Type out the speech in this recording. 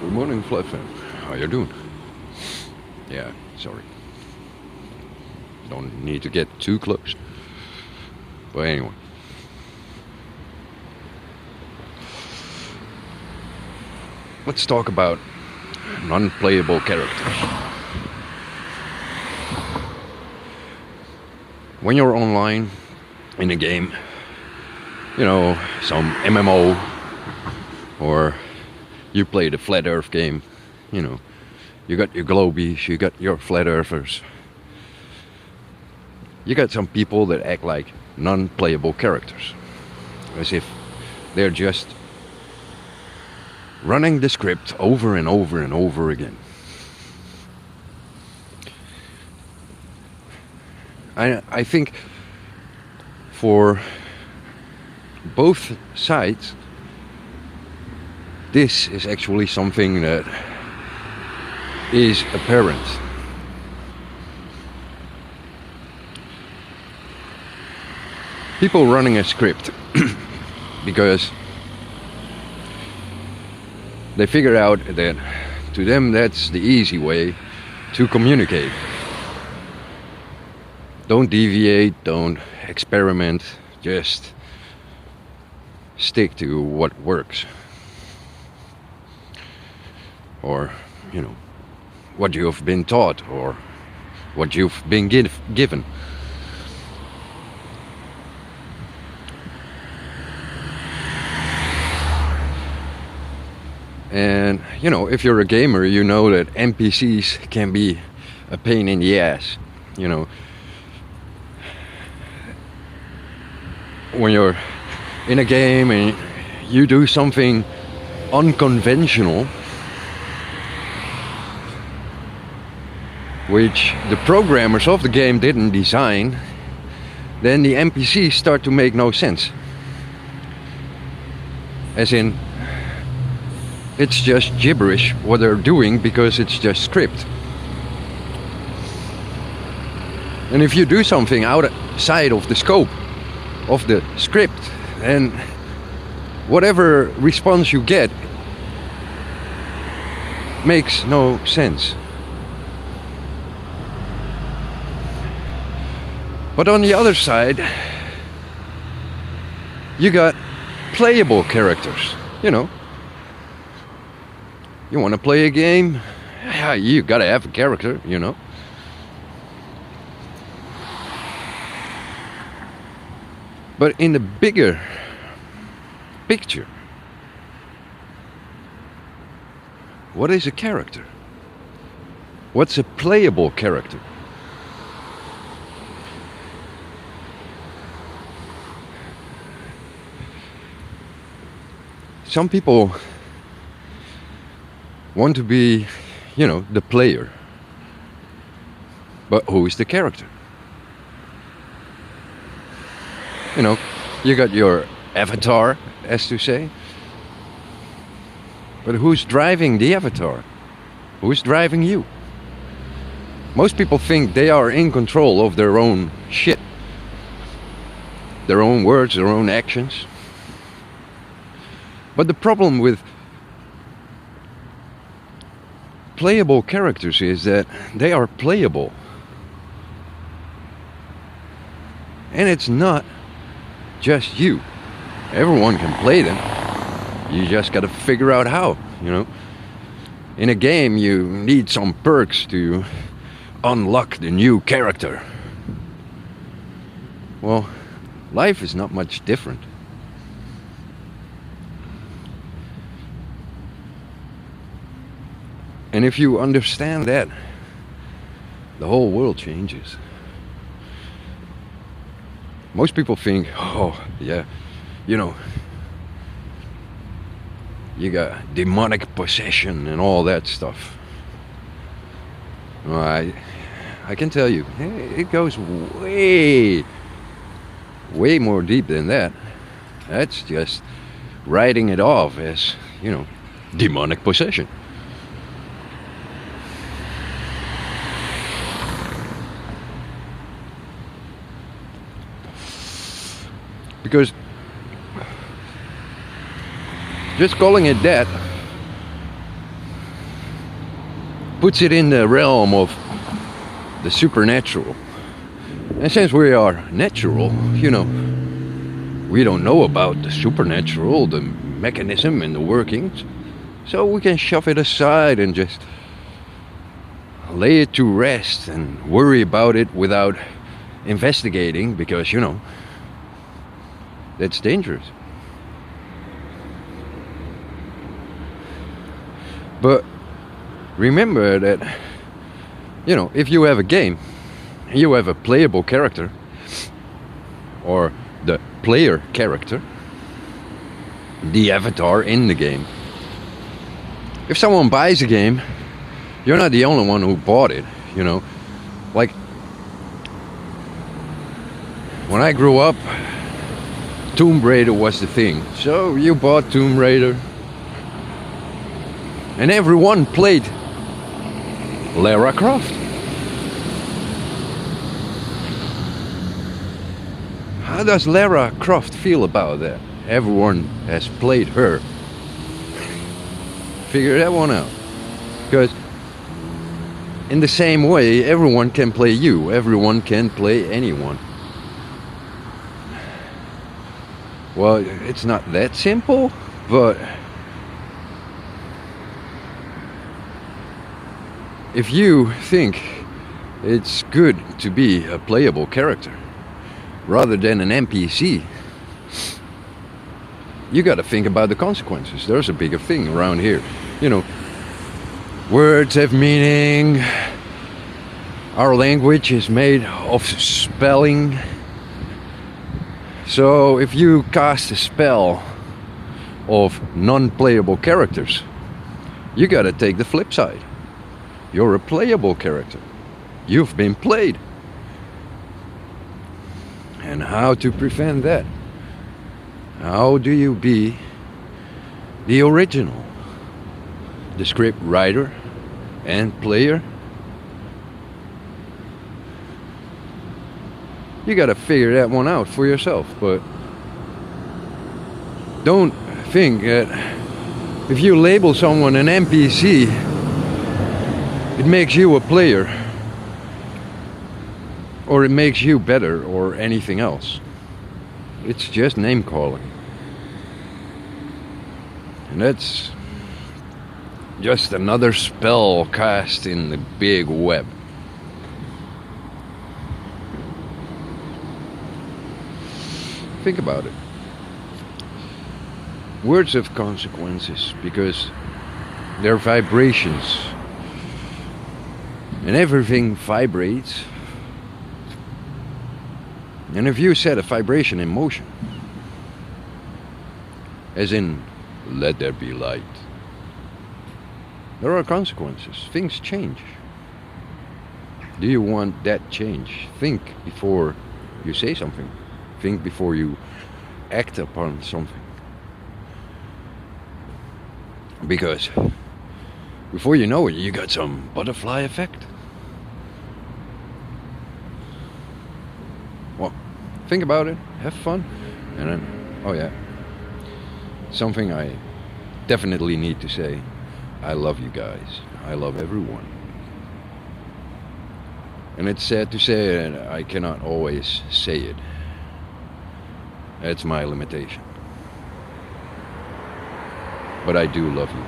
Good morning, Fluffin. How you doing? Yeah, sorry. Don't need to get too close. But anyway. Let's talk about non-playable characters. When you're online in a game, you know, some MMO, or you play the Flat Earth game, you know, you got your Globies, you got your Flat Earthers. You got some people that act like non-playable characters, as if they're just running the script over and over and over again. I think for both sides, this is actually something that is apparent. People running a script because they figure out that to them that's the easy way to communicate. Don't deviate, don't experiment, just stick to what works. Or, you know, what you've been taught or what you've been given. And, you know, if you're a gamer, you know that NPCs can be a pain in the ass, you know. When you're in a game and you do something unconventional, which the programmers of the game didn't design, then the NPCs start to make no sense. As in, it's just gibberish what they're doing because it's just script. And if you do something outside of the scope of the script, and whatever response you get makes no sense. But on the other side, you got playable characters, you know. You want to play a game? Yeah, you gotta have a character, you know. But in the bigger picture, what is a character? What's a playable character? Some people want to be, you know, the player. But who is the character? You know, you got your avatar, as to say. But who's driving the avatar? Who's driving you? Most people think they are in control of their own shit. Their own words, their own actions. But the problem with playable characters is that they are playable. And it's not just you. Everyone can play them. You just gotta figure out how, you know. In a game you need some perks to unlock the new character. Well, life is not much different. And if you understand that, the whole world changes. Most people think, oh, yeah, you know, you got demonic possession and all that stuff. Well, I can tell you, it goes way more deep than that. That's just writing it off as, you know, demonic possession. Because just calling it that puts it in the realm of the supernatural. And since we are natural, you know, we don't know about the supernatural, the mechanism and the workings, so we can shove it aside and just lay it to rest and worry about it without investigating, because, you know, that's dangerous. But remember that, you know, if you have a game, you have a playable character, or the player character, the avatar in the game. If someone buys a game, you're not the only one who bought it, you know. Like, when I grew up, Tomb Raider was the thing. So you bought Tomb Raider. And everyone played Lara Croft. How does Lara Croft feel about that? Everyone has played her. Figure that one out. Because in the same way, everyone can play you. Everyone can play anyone. Well, it's not that simple, but if you think it's good to be a playable character rather than an NPC, you gotta think about the consequences. There's a bigger thing around here. You know, words have meaning. Our language is made of spelling. So if you cast a spell of non-playable characters, you gotta take the flip side. You're a playable character. You've been played. And how to prevent that? How do you be the original? The script writer and player? You gotta figure that one out for yourself, but don't think that if you label someone an NPC, it makes you a player, or it makes you better, or anything else. It's just name calling. And that's just another spell cast in the big web. Think about it. Words have consequences because they're vibrations. And everything vibrates. And if you set a vibration in motion, as in, let there be light, there are consequences. Things change. Do you want that change? Think before you say something. Think before you act upon something. Because before you know it, you got some butterfly effect. Well, think about it, have fun, and then, oh yeah, something I definitely need to say. I love you guys. I love everyone. And it's sad to say that I cannot always say it. That's my limitation. But I do love you.